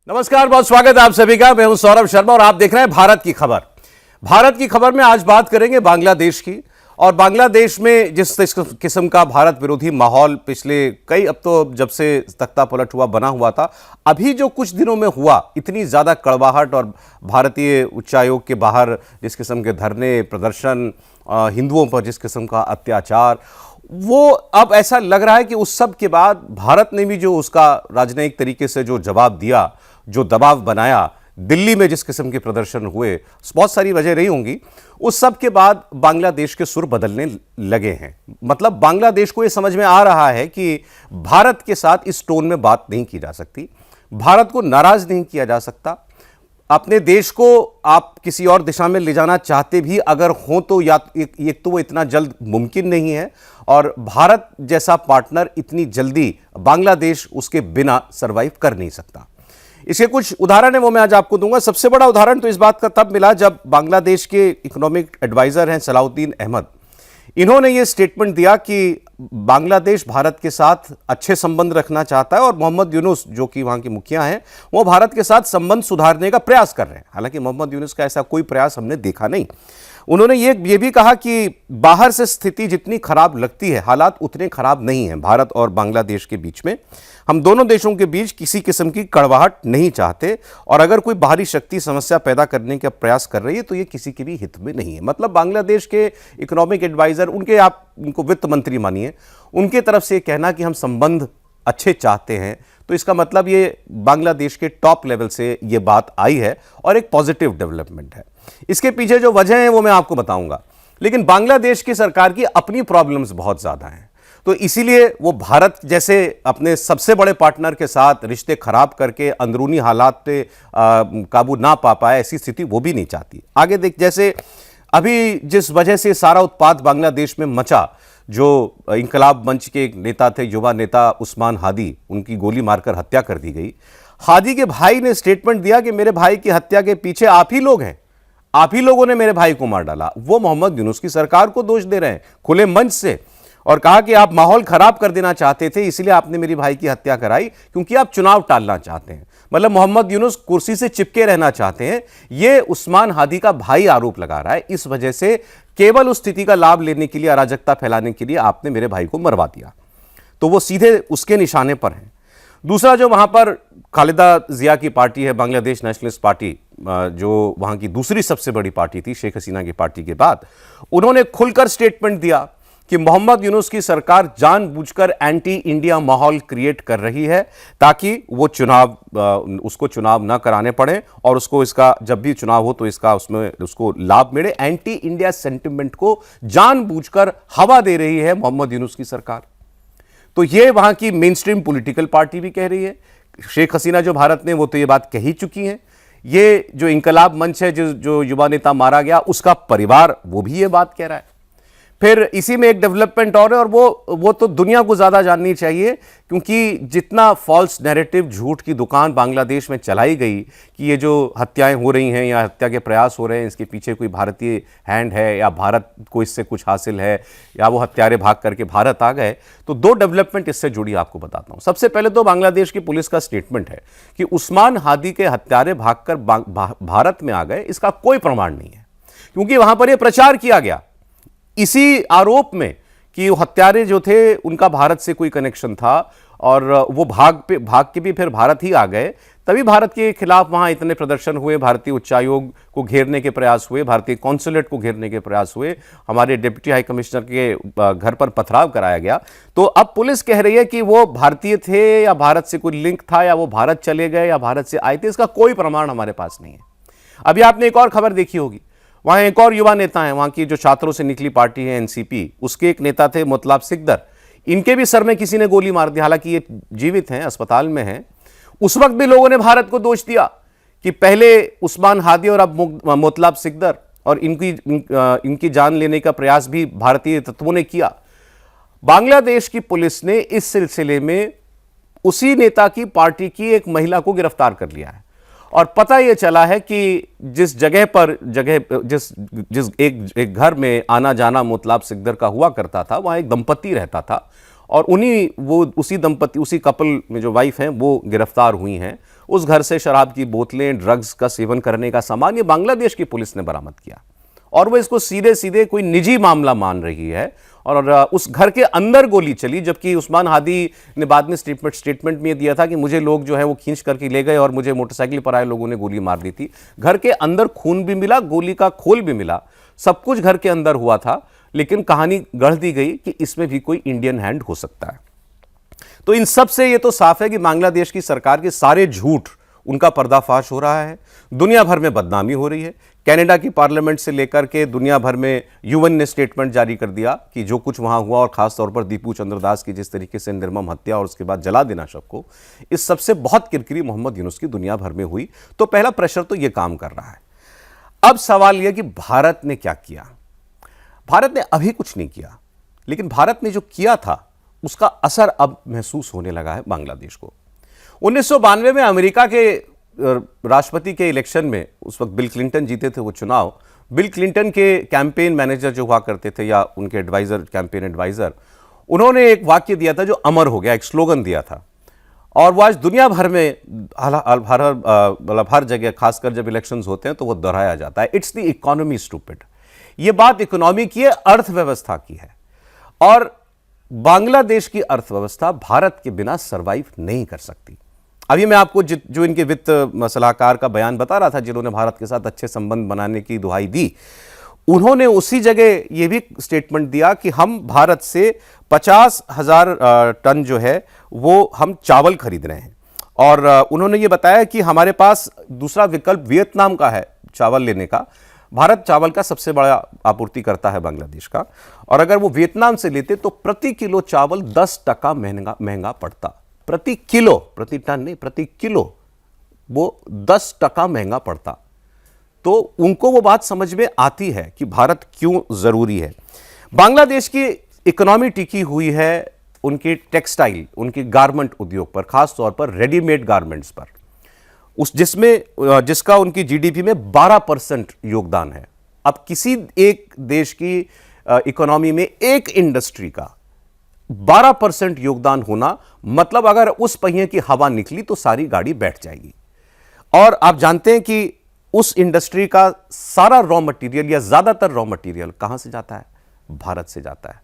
नमस्कार, बहुत स्वागत है आप सभी का। मैं हूं सौरभ शर्मा और आप देख रहे हैं भारत की खबर। भारत की खबर में आज बात करेंगे बांग्लादेश की। और बांग्लादेश में जिस किस्म का भारत विरोधी माहौल पिछले कई, अब तो जब से तख्ता पलट हुआ बना हुआ था, अभी जो कुछ दिनों में हुआ, इतनी ज़्यादा कड़वाहट और भारतीय उच्चायोग के बाहर जिस किस्म के धरने प्रदर्शन, हिंदुओं पर जिस किस्म का अत्याचार, वो अब ऐसा लग रहा है कि उस सब के बाद भारत ने भी जो उसका राजनयिक तरीके से जो जवाब दिया, जो दबाव बनाया, दिल्ली में जिस किस्म के प्रदर्शन हुए, बहुत सारी वजह रही होंगी, उस सब के बाद बांग्लादेश के सुर बदलने लगे हैं। मतलब बांग्लादेश को यह समझ में आ रहा है कि भारत के साथ इस टोन में बात नहीं की जा सकती, भारत को नाराज नहीं किया जा सकता। अपने देश को आप किसी और दिशा में ले जाना चाहते भी अगर हो तो या एक तो वो इतना जल्द मुमकिन नहीं है, और भारत जैसा पार्टनर इतनी जल्दी बांग्लादेश उसके बिना सरवाइव कर नहीं सकता। इसके कुछ उदाहरण है, वो मैं आज आपको दूंगा। सबसे बड़ा उदाहरण तो इस बात का तब मिला जब बांग्लादेश के इकोनॉमिक एडवाइजर हैं सलाउद्दीन अहमद, इन्होंने ये स्टेटमेंट दिया कि बांग्लादेश भारत के साथ अच्छे संबंध रखना चाहता है और मोहम्मद यूनुस जो कि वहां के मुखिया हैं, वो भारत के साथ संबंध सुधारने का प्रयास कर रहे हैं। हालांकि मोहम्मद यूनुस का ऐसा कोई प्रयास हमने देखा नहीं। उन्होंने ये भी कहा कि बाहर से स्थिति जितनी खराब लगती है, हालात उतने खराब नहीं हैं भारत और बांग्लादेश के बीच में। हम दोनों देशों के बीच किसी किस्म की कड़वाहट नहीं चाहते, और अगर कोई बाहरी शक्ति समस्या पैदा करने का प्रयास कर रही है तो ये किसी के भी हित में नहीं है। मतलब बांग्लादेश के इकोनॉमिक एडवाइजर, उनके, आप उनको वित्त मंत्री मानिए, उनके तरफ से कहना कि हम संबंध अच्छे चाहते हैं, तो इसका मतलब ये बांग्लादेश के टॉप लेवल से ये बात आई है और एक पॉजिटिव डेवलपमेंट है। इसके पीछे जो वजह है वो मैं आपको बताऊंगा, लेकिन बांग्लादेश की सरकार की अपनी प्रॉब्लम्स बहुत ज्यादा हैं, तो इसीलिए वो भारत जैसे अपने सबसे बड़े पार्टनर के साथ रिश्ते खराब करके अंदरूनी हालात पे काबू ना पा पाए, ऐसी स्थिति वो भी नहीं चाहती। आगे देख, जैसे अभी जिस वजह से सारा उत्पात बांग्लादेश में मचा, जो इंकलाब मंच के एक नेता थे, युवा नेता उस्मान हादी, उनकी गोली मारकर हत्या कर दी गई। हादी के भाई ने स्टेटमेंट दिया कि मेरे भाई की हत्या के पीछे आप ही लोग हैं, आप ही लोगों ने मेरे भाई को मार डाला। वो मोहम्मद यूनुस की सरकार को दोष दे रहे हैं खुले मंच से, और कहा कि आप माहौल खराब कर देना चाहते थे, इसलिए आपने मेरी भाई की हत्या कराई, क्योंकि आप चुनाव टालना चाहते हैं। मतलब मोहम्मद यूनुस कुर्सी से चिपके रहना चाहते हैं, ये उस्मान हादी का भाई आरोप लगा रहा है। इस वजह से केवल उस स्थिति का लाभ लेने के लिए, अराजकता फैलाने के लिए आपने मेरे भाई को मरवा दिया, तो वो सीधे उसके निशाने पर हैं। दूसरा, जो वहां पर खालिदा जिया की पार्टी है, बांग्लादेश नेशनलिस्ट पार्टी, जो वहां की दूसरी सबसे बड़ी पार्टी थी शेख हसीना की पार्टी के बाद, उन्होंने खुलकर स्टेटमेंट दिया कि मोहम्मद यूनुस की सरकार जानबूझकर एंटी इंडिया माहौल क्रिएट कर रही है ताकि वो उसको चुनाव ना कराने पड़े, और उसको इसका जब भी चुनाव हो तो इसका उसमें उसको लाभ मिले। एंटी इंडिया सेंटिमेंट को जानबूझकर हवा दे रही है मोहम्मद यूनुस की सरकार। तो ये वहां की मेन स्ट्रीम पॉलिटिकल पार्टी भी कह रही है। शेख हसीना जो भारत ने, वो तो ये बात कही चुकी हैं। ये जो इंकलाब मंच है, जो युवा नेता मारा गया, उसका परिवार वो भी ये बात कह रहा है। फिर इसी में एक डेवलपमेंट और है, और वो तो दुनिया को ज्यादा जाननी चाहिए, क्योंकि जितना फॉल्स नैरेटिव, झूठ की दुकान बांग्लादेश में चलाई गई कि ये जो हत्याएं हो रही हैं या हत्या के प्रयास हो रहे हैं, इसके पीछे कोई भारतीय हैंड है या भारत को इससे कुछ हासिल है या वो हत्यारे भाग करके भारत आ गए, तो दो डेवलपमेंट इससे जुड़ी आपको बताता हूं। सबसे पहले तो बांग्लादेश की पुलिस का स्टेटमेंट है कि उस्मान हादी के हत्यारे भागकर भारत में आ गए, इसका कोई प्रमाण नहीं है, क्योंकि वहां पर यह प्रचार किया गया इसी आरोप में कि वो हत्यारे जो थे उनका भारत से कोई कनेक्शन था, और वो भाग के भी फिर भारत ही आ गए। तभी भारत के खिलाफ वहां इतने प्रदर्शन हुए, भारतीय उच्चायोग को घेरने के प्रयास हुए, भारतीय कॉन्सुलेट को घेरने के प्रयास हुए, हमारे डिप्टी हाई कमिश्नर के घर पर पथराव कराया गया। तो अब पुलिस कह रही है कि वो भारतीय थे या भारत से कोई लिंक था, या वो भारत चले गए या भारत से आए थे, इसका कोई प्रमाण हमारे पास नहीं है। अभी आपने एक और खबर देखी होगी, वहां एक और युवा नेता हैं, वहां की जो छात्रों से निकली पार्टी है एनसीपी, उसके एक नेता थे मोतलाब सिकदर, इनके भी सर में किसी ने गोली मार दी। हालांकि ये जीवित हैं, अस्पताल में हैं। उस वक्त भी लोगों ने भारत को दोष दिया कि पहले उस्मान हादी और अब मोतलाब सिकदर, और इनकी जान लेने का प्रयास भी भारतीय तत्वों ने किया। बांग्लादेश की पुलिस ने इस सिलसिले में उसी नेता की पार्टी की एक महिला को गिरफ्तार कर लिया है, और पता यह चला है कि जिस जगह पर जिस एक घर में आना जाना मोतलाब सिकदर का हुआ करता था, वहां एक दंपति रहता था, और उसी कपल में जो वाइफ हैं वो गिरफ्तार हुई हैं, उस घर से शराब की बोतलें, ड्रग्स का सेवन करने का सामान ये बांग्लादेश की पुलिस ने बरामद किया और वो इसको सीधे सीधे कोई निजी मामला मान रही है। और उस घर के अंदर गोली चली, जबकि उस्मान हादी ने बाद में स्टेटमेंट में दिया था कि मुझे लोग जो है वो खींच करके ले गए और मुझे मोटरसाइकिल पर आए लोगों ने गोली मार दी थी। घर के अंदर खून भी मिला, गोली का खोल भी मिला, सब कुछ घर के अंदर हुआ था, लेकिन कहानी गढ़ दी गई कि इसमें भी कोई इंडियन हैंड हो सकता है। तो इन सब से ये तो साफ है कि बांग्लादेश की सरकार के सारे झूठ, उनका पर्दाफाश हो रहा है, दुनिया भर में बदनामी हो रही है। कनाडा की पार्लियामेंट से लेकर के दुनिया भर में यूएन ने स्टेटमेंट जारी कर दिया कि जो कुछ वहां हुआ, और खास तौर पर दीपू चंद्र दास की जिस तरीके से निर्मम हत्या और उसके बाद जला देना शव को, इस सबसे बहुत किरकिरी मोहम्मद यूनुस की दुनिया भर में हुई। तो पहला प्रेशर तो यह काम कर रहा है। अब सवाल यह कि भारत ने क्या किया। भारत ने अभी कुछ नहीं किया, लेकिन भारत ने जो किया था उसका असर अब महसूस होने लगा है बांग्लादेश को। 1992 में अमेरिका के राष्ट्रपति के इलेक्शन में उस वक्त बिल क्लिंटन जीते थे वो चुनाव। बिल क्लिंटन के कैंपेन मैनेजर जो हुआ करते थे या उनके एडवाइजर, कैंपेन एडवाइजर, उन्होंने एक वाक्य दिया था जो अमर हो गया, एक स्लोगन दिया था, और वो आज दुनिया भर में हर जगह, खासकर जब इलेक्शंस होते हैं तो वो दोहराया जाता है, इट्स द इकोनॉमी स्टूपिड। ये बात इकोनॉमी की है, अर्थव्यवस्था की है, और बांग्लादेश की अर्थव्यवस्था भारत के बिना सरवाइव नहीं कर सकती। अभी मैं आपको जो इनके वित्त सलाहकार का बयान बता रहा था, जिन्होंने भारत के साथ अच्छे संबंध बनाने की दुहाई दी, उन्होंने उसी जगह यह भी स्टेटमेंट दिया कि हम भारत से 50,000 टन जो है वो हम चावल खरीद रहे हैं। और उन्होंने ये बताया कि हमारे पास दूसरा विकल्प वियतनाम का है चावल लेने का। भारत चावल का सबसे बड़ा आपूर्तिकर्ता है बांग्लादेश का, और अगर वो वियतनाम से लेते तो प्रति किलो चावल 10% महंगा पड़ता। प्रति किलो, प्रति टन नहीं, प्रति किलो वो 10% महंगा पड़ता। तो उनको वो बात समझ में आती है कि भारत क्यों जरूरी है। बांग्लादेश की इकोनॉमी टिकी हुई है उनके टेक्सटाइल, उनके गारमेंट उद्योग पर, खास तौर पर रेडीमेड गारमेंट्स पर, जिसका उनकी जीडीपी में 12% योगदान है। अब किसी एक देश की इकोनॉमी में एक इंडस्ट्री का 12% योगदान होना, मतलब अगर उस पहिए की हवा निकली तो सारी गाड़ी बैठ जाएगी। और आप जानते हैं कि उस इंडस्ट्री का सारा रॉ मटेरियल या ज्यादातर रॉ मटेरियल कहां से जाता है? भारत से जाता है।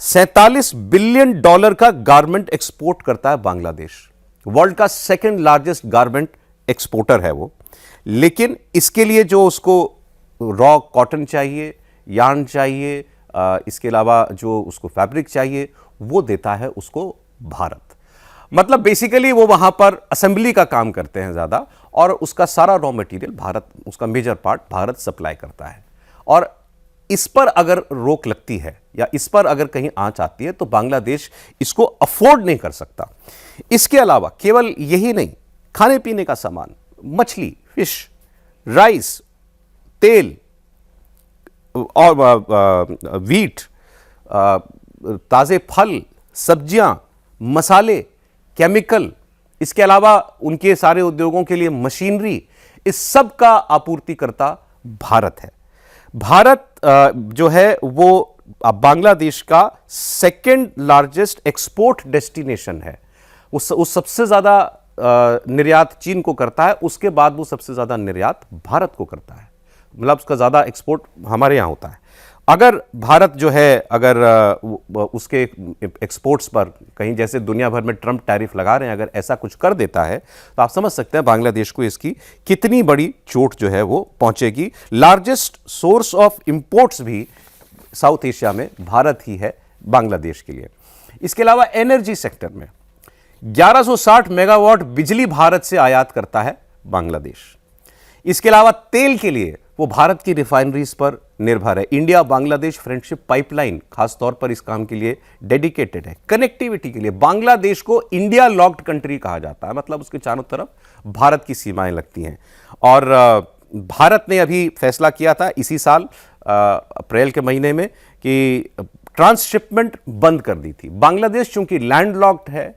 $47 बिलियन का गारमेंट एक्सपोर्ट करता है बांग्लादेश। वर्ल्ड का सेकंड लार्जेस्ट गारमेंट एक्सपोर्टर है वो। लेकिन इसके लिए जो उसको रॉ कॉटन चाहिए, यार्न चाहिए, इसके अलावा जो उसको फैब्रिक चाहिए, वो देता है उसको भारत। मतलब बेसिकली वो वहां पर असेंबली का काम करते हैं ज्यादा, और उसका सारा रॉ मटेरियल भारत, उसका मेजर पार्ट भारत सप्लाई करता है। और इस पर अगर रोक लगती है या इस पर अगर कहीं आंच आती है तो बांग्लादेश इसको अफोर्ड नहीं कर सकता। इसके अलावा केवल यही नहीं, खाने पीने का सामान, मछली, फिश, राइस, तेल और वीट, ताजे फल, सब्जियां, मसाले, केमिकल, इसके अलावा उनके सारे उद्योगों के लिए मशीनरी, इस सब का आपूर्तिकर्ता भारत है। भारत जो है वो बांग्लादेश का सेकंड लार्जेस्ट एक्सपोर्ट डेस्टिनेशन है। उस सबसे ज्यादा निर्यात चीन को करता है, उसके बाद वो सबसे ज्यादा निर्यात भारत को करता है। मतलब उसका ज्यादा एक्सपोर्ट हमारे यहां होता है। अगर भारत जो है, अगर उसके एक्सपोर्ट्स पर कहीं, जैसे दुनिया भर में ट्रंप टैरिफ लगा रहे हैं, अगर ऐसा कुछ कर देता है तो आप समझ सकते हैं बांग्लादेश को इसकी कितनी बड़ी चोट जो है वो पहुंचेगी। लार्जेस्ट सोर्स ऑफ इंपोर्ट्स भी साउथ एशिया में भारत ही है बांग्लादेश के लिए। इसके अलावा एनर्जी सेक्टर में 1160 मेगावाट बिजली भारत से आयात करता है बांग्लादेश। इसके अलावा तेल के लिए वो भारत की रिफाइनरीज पर निर्भर है। इंडिया बांग्लादेश फ्रेंडशिप पाइपलाइन खास तौर पर इस काम के लिए डेडिकेटेड है। कनेक्टिविटी के लिए बांग्लादेश को इंडिया लॉक्ड कंट्री कहा जाता है, मतलब उसके चारों तरफ भारत की सीमाएं लगती हैं। और भारत ने अभी फैसला किया था इसी साल अप्रैल के महीने में कि ट्रांसशिपमेंट बंद कर दी थी। बांग्लादेश चूंकि लैंडलॉक्ड है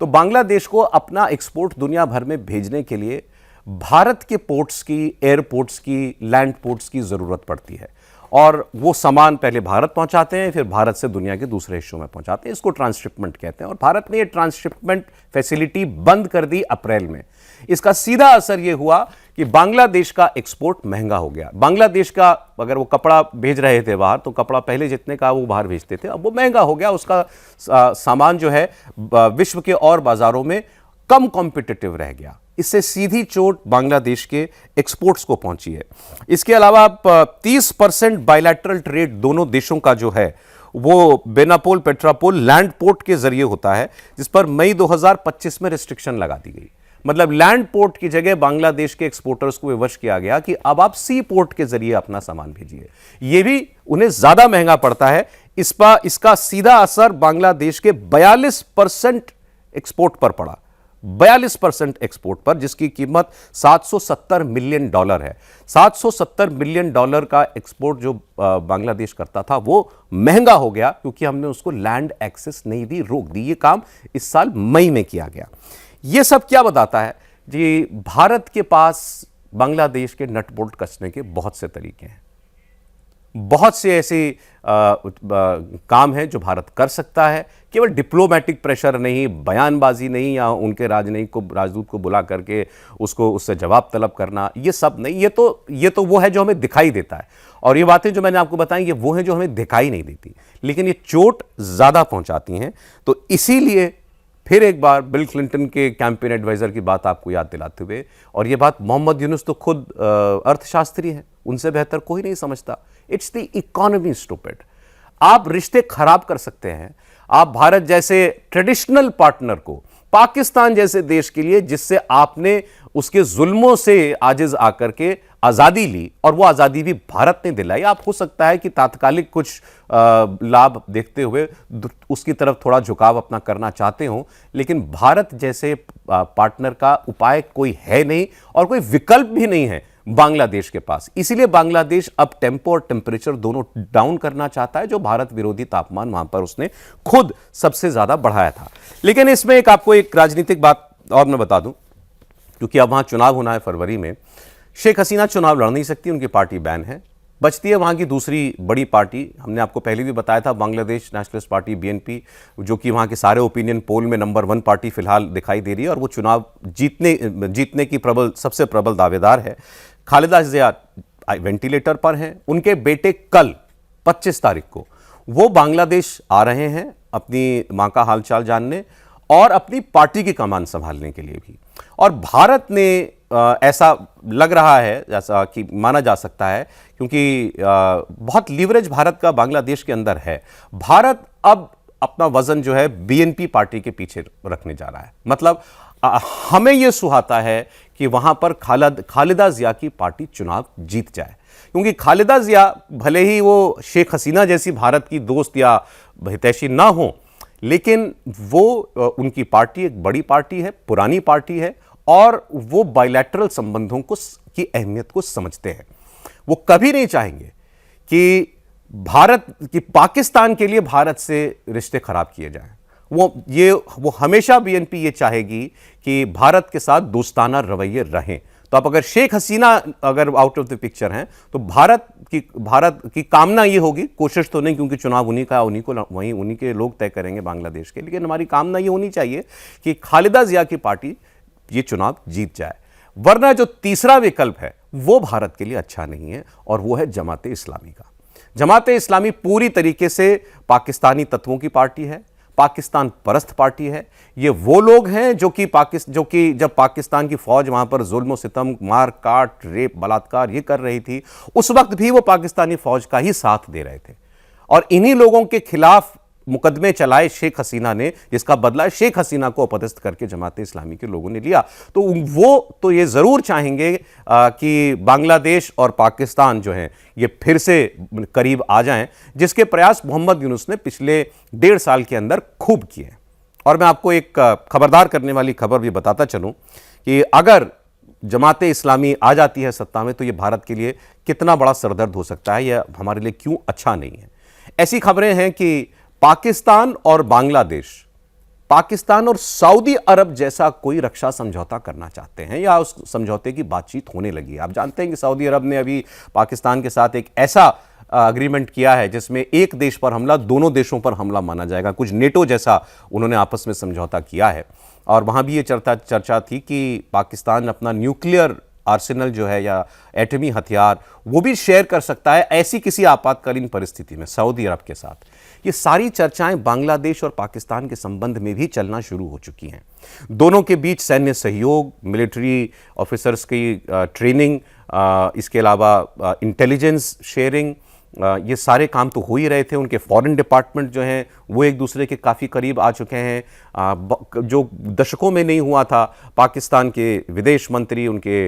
तो बांग्लादेश को अपना एक्सपोर्ट दुनिया भर में भेजने के लिए भारत के पोर्ट्स की, एयरपोर्ट्स की, लैंड पोर्ट्स की जरूरत पड़ती है, और वो सामान पहले भारत पहुंचाते हैं, फिर भारत से दुनिया के दूसरे हिस्सों में पहुंचाते हैं। इसको ट्रांसशिपमेंट कहते हैं। और भारत ने ये ट्रांसशिपमेंट फैसिलिटी बंद कर दी अप्रैल में। इसका सीधा असर यह हुआ कि बांग्लादेश का एक्सपोर्ट महंगा हो गया। बांग्लादेश का अगर वो कपड़ा भेज रहे थे बाहर, तो कपड़ा पहले जितने का वो बाहर भेजते थे, अब वो महंगा हो गया। उसका सामान जो है विश्व के और बाजारों में कम कॉम्पिटिटिव रह गया। इससे सीधी चोट बांग्लादेश के एक्सपोर्ट्स को पहुंची है। इसके अलावा 30% बायलैटरल ट्रेड दोनों देशों का जो है वो बेनापोल पेट्रापोल लैंड पोर्ट के जरिए होता है, जिस पर मई 2025 में रिस्ट्रिक्शन लगा दी गई। मतलब लैंड पोर्ट की जगह बांग्लादेश के एक्सपोर्टर्स को विवश किया गया कि अब आप सी पोर्ट के जरिए अपना सामान भेजिए। यह भी उन्हें ज्यादा महंगा पड़ता है। इसका सीधा असर बांग्लादेश के 42% एक्सपोर्ट पर पड़ा। 42% एक्सपोर्ट पर, जिसकी कीमत $770 मिलियन है। $770 मिलियन का एक्सपोर्ट जो बांग्लादेश करता था वो महंगा हो गया क्योंकि हमने उसको लैंड एक्सेस नहीं दी, रोक दी। ये काम इस साल मई में किया गया। ये सब क्या बताता है जी? भारत के पास बांग्लादेश के नट बोल्ट कसने के बहुत से तरीके हैं। बहुत से ऐसे काम हैं जो भारत कर सकता है। केवल डिप्लोमेटिक प्रेशर नहीं, बयानबाजी नहीं, या उनके राजदूत को बुला करके उससे जवाब तलब करना, ये सब नहीं। ये तो वो है जो हमें दिखाई देता है, और ये बातें जो मैंने आपको बताई ये वो हैं जो हमें दिखाई नहीं देती, लेकिन ये चोट ज़्यादा पहुंचाती हैं। तो इसीलिए फिर एक बार बिल क्लिंटन के कैंपेन एडवाइजर की बात आपको याद दिलाते हुए, और ये बात मोहम्मद यूनुस तो खुद अर्थशास्त्री हैं, उनसे बेहतर कोई नहीं समझता। It's the economy stupid. आप रिश्ते खराब कर सकते हैं। आप भारत जैसे ट्रेडिशनल पार्टनर को, पाकिस्तान जैसे देश के लिए जिससे आपने उसके जुल्मों से आजिज आकर के आज़ादी ली, और वो आज़ादी भी भारत ने दिलाई, आप हो सकता है कि तात्कालिक कुछ लाभ देखते हुए उसकी तरफ थोड़ा झुकाव अपना करना चाहते हो, लेकिन भारत जैसे पार्टनर का उपाय कोई है नहीं और कोई विकल्प भी नहीं है बांग्लादेश के पास। इसीलिए बांग्लादेश अब टेम्पो और टेम्परेचर दोनों डाउन करना चाहता है, जो भारत विरोधी तापमान वहां पर उसने खुद सबसे ज्यादा बढ़ाया था। लेकिन इसमें आपको एक राजनीतिक बात और मैं बता दूं, क्योंकि अब वहां चुनाव होना है फरवरी में। शेख हसीना चुनाव लड़ नहीं सकती, उनकी पार्टी बैन है। बचती है वहां की दूसरी बड़ी पार्टी, हमने आपको पहले भी बताया था, बांग्लादेश नेशनलिस्ट पार्टी BNP, जो कि वहां के सारे ओपिनियन पोल में नंबर 1 पार्टी फिलहाल दिखाई दे रही है, और वो चुनाव जीतने की सबसे प्रबल दावेदार है। खालिदा जिया वेंटिलेटर पर हैं। उनके बेटे कल 25 तारीख को वो बांग्लादेश आ रहे हैं अपनी मां का हालचाल जानने और अपनी पार्टी की कमान संभालने के लिए भी। और भारत ने ऐसा लग रहा है, जैसा कि माना जा सकता है, क्योंकि बहुत लीवरेज भारत का बांग्लादेश के अंदर है। भारत अब अपना वजन जो है BNP पार्टी के पीछे रखने जा रहा है। मतलब हमें यह सुहाता है कि वहां पर खालिदा जिया की पार्टी चुनाव जीत जाए, क्योंकि खालिदा जिया भले ही वो शेख हसीना जैसी भारत की दोस्त या हितैषी ना हो, लेकिन वो उनकी पार्टी एक बड़ी पार्टी है, पुरानी पार्टी है, और वो बायलैटरल संबंधों की अहमियत को समझते हैं। वो कभी नहीं चाहेंगे कि पाकिस्तान के लिए भारत से रिश्ते खराब किए जाएं। वो हमेशा BNP ये चाहेगी कि भारत के साथ दोस्ताना रवैये रहें। तो अब अगर शेख हसीना अगर आउट ऑफ द पिक्चर हैं, तो भारत की कामना ये होगी, कोशिश तो नहीं, क्योंकि चुनाव उन्हीं का, उन्हीं के लोग तय करेंगे बांग्लादेश के, लेकिन हमारी कामना ये होनी चाहिए कि खालिदा जिया की पार्टी ये चुनाव जीत जाए। वरना जो तीसरा विकल्प है वो भारत के लिए अच्छा नहीं है, और वो है जमाते इस्लामी का। जमाते इस्लामी पूरी तरीके से पाकिस्तानी तत्वों की पार्टी है, पाकिस्तान परस्त पार्टी है। ये वो लोग हैं जो कि जब पाकिस्तान की फौज वहां पर जुल्म सितम, मार काट, रेप, बलात्कार ये कर रही थी, उस वक्त भी वो पाकिस्तानी फौज का ही साथ दे रहे थे। और इन्हीं लोगों के खिलाफ मुकदमे चलाए शेख हसीना ने, जिसका बदला शेख हसीना को अपदस्थ करके जमाते इस्लामी के लोगों ने लिया। तो वो तो ये जरूर चाहेंगे कि बांग्लादेश और पाकिस्तान जो है ये फिर से करीब आ जाएं, जिसके प्रयास मोहम्मद यूनुस ने पिछले 1.5 साल के अंदर खूब किए। और मैं आपको एक खबरदार करने वाली खबर भी बताता चलूं कि अगर जमाते इस्लामी आ जाती है सत्ता में, तो ये भारत के लिए कितना बड़ा सरदर्द हो सकता है, यह हमारे लिए क्यों अच्छा नहीं है। ऐसी खबरें हैं कि पाकिस्तान और बांग्लादेश, पाकिस्तान और सऊदी अरब जैसा कोई रक्षा समझौता करना चाहते हैं, या उस समझौते की बातचीत होने लगी है। आप जानते हैं कि सऊदी अरब ने अभी पाकिस्तान के साथ एक ऐसा अग्रीमेंट किया है जिसमें एक देश पर हमला दोनों देशों पर हमला माना जाएगा, कुछ नेटो जैसा उन्होंने आपस में समझौता किया है। और वहाँ भी ये चर्चा थी कि पाकिस्तान अपना न्यूक्लियर आर्सेनल जो है या एटमी हथियार वो भी शेयर कर सकता है ऐसी किसी आपातकालीन परिस्थिति में सऊदी अरब के साथ। ये सारी चर्चाएं बांग्लादेश और पाकिस्तान के संबंध में भी चलना शुरू हो चुकी हैं। दोनों के बीच सैन्य सहयोग, मिलिट्री ऑफिसर्स की ट्रेनिंग, इसके अलावा इंटेलिजेंस शेयरिंग, ये सारे काम तो हो ही रहे थे। उनके फॉरेन डिपार्टमेंट जो हैं वो एक दूसरे के काफ़ी करीब आ चुके हैं। जो दशकों में नहीं हुआ था, पाकिस्तान के विदेश मंत्री, उनके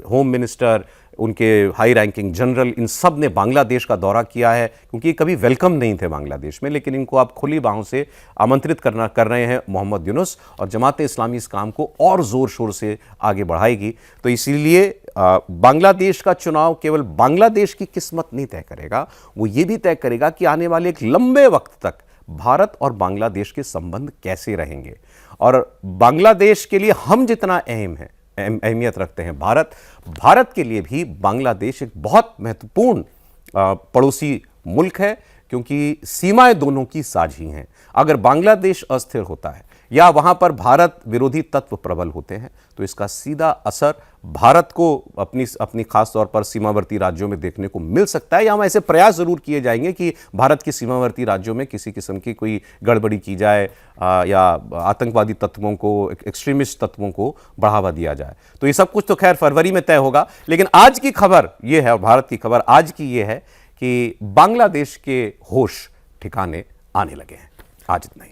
होम मिनिस्टर, उनके हाई रैंकिंग जनरल, इन सब ने बांग्लादेश का दौरा किया है, क्योंकि ये कभी वेलकम नहीं थे बांग्लादेश में, लेकिन इनको आप खुली बाहों से आमंत्रित कर रहे हैं मोहम्मद यूनुस, और जमात इस्लामी इस काम को और ज़ोर शोर से आगे बढ़ाएगी। तो इसीलिए बांग्लादेश का चुनाव केवल बांग्लादेश की किस्मत नहीं तय करेगा, वो ये भी तय करेगा कि आने वाले एक लंबे वक्त तक भारत और बांग्लादेश के संबंध कैसे रहेंगे। और बांग्लादेश के लिए हम जितना अहमियत रखते हैं, भारत के लिए भी बांग्लादेश एक बहुत महत्वपूर्ण पड़ोसी मुल्क है, क्योंकि सीमाएं दोनों की साझी हैं। अगर बांग्लादेश अस्थिर होता है या वहां पर भारत विरोधी तत्व प्रबल होते हैं, तो इसका सीधा असर भारत को अपनी खास तौर पर सीमावर्ती राज्यों में देखने को मिल सकता है। या हम ऐसे प्रयास जरूर किए जाएंगे कि भारत के सीमावर्ती राज्यों में किसी किस्म की कोई गड़बड़ी की जाए या आतंकवादी तत्वों को, एक्सट्रीमिस्ट तत्वों को बढ़ावा दिया जाए। तो ये सब कुछ तो खैर फरवरी में तय होगा। लेकिन आज की खबर ये है, भारत की खबर आज की ये है कि बांग्लादेश के होश ठिकाने आने लगे हैं। आज इतना ही।